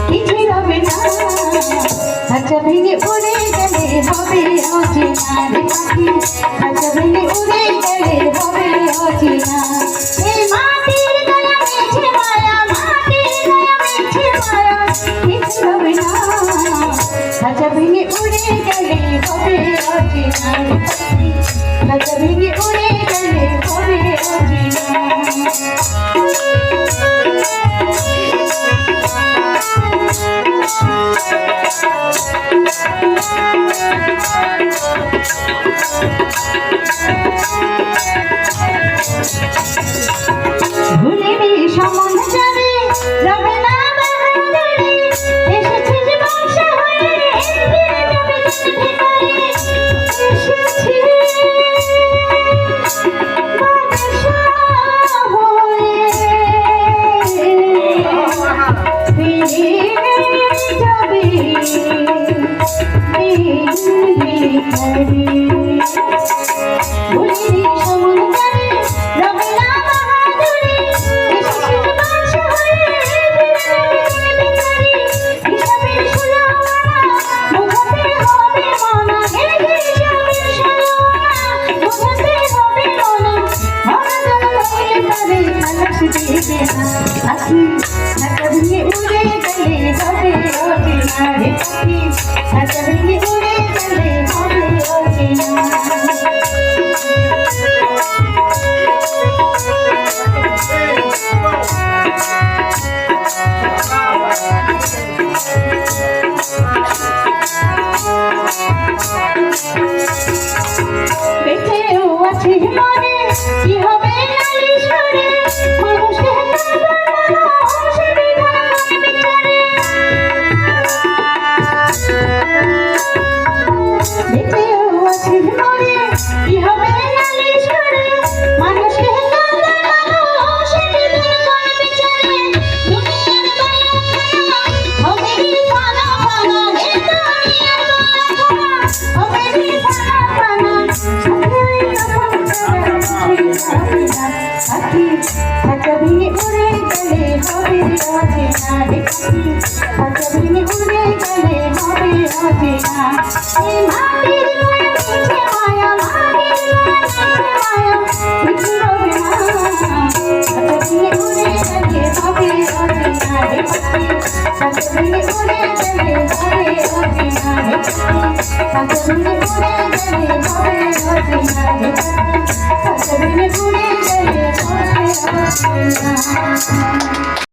কিছুই হবে না খাঁচা ভেঙে উড়ে গেলে হবে অচেনা রে পাখি খাঁচা ভেঙে উড়ে গেলে হবে অচেনা এই মাটির গায়ে মিছে মায়া মাটির গায়ে মিছে মায়া কিছুই হবে না খাঁচা ভেঙে উড়ে গেলে হবে অচেনা রে পাখি খাঁচা ভেঙে উড়ে গেলে হবে অচেনা ভুলিনি সমন যাবে রবে না বাহাদুরি এসেছিস বর্ষা হয়ে ফিরে যাবে ভিখারি এসেছিস বর্ষা হয়ে ফিরে যাবে ভিখারি ভুলিনি সমন যাবে রবে না বাহাদুরি এসেছিস বর্ষা হয়ে ফিরে যাবে ভিখারি হিসাবের সুলোনা বোঝাতে হবে মনা হিসাবের সুলোনা বোঝাতে হবে মনা মনা জলে তারে খালাস দিবে না পাখি খাঁচা ভেঙে উড়ে গেলে হবে অচেনা রে পাখি খাঁচা ভেঙে উড়ে গেলে হবে অচেনা বেঁচেও আছি মনে কি হবে নালিশ করে মানুষকে কাঁদার মানুষ বিধান বিচারে বেঁচেও আছি মনে কি হবে নালিশ করে মানুষকে কাঁদার মানুষ বিধান বিচারে দুনিয়ার বায়াখানা হবে ফানা ফানা এ দুনিয়ার বায়াখানা হবে ফানা ফানা পাখি খাঁচা ভেঙে উড়ে গেলে হবে অচেনা রে পাখি খাঁচা ভেঙে উড়ে গেলে হবে অচেনা এই মাটির গায়ে মিছে মায়া মাটির গায়ে মিছে মায়া কিছু হবে না খাঁচা ভেঙে উড়ে গেলে হবে অচেনা রে পাখি খাঁচা ভেঙে উড়ে গেলে হবে অচেনা রে পাখি খাঁচা ভেঙে উড়ে গেলে হবে অচেনা রে পাখি খাঁচা ভেঙে উড়ে গেলে হবে অচেনা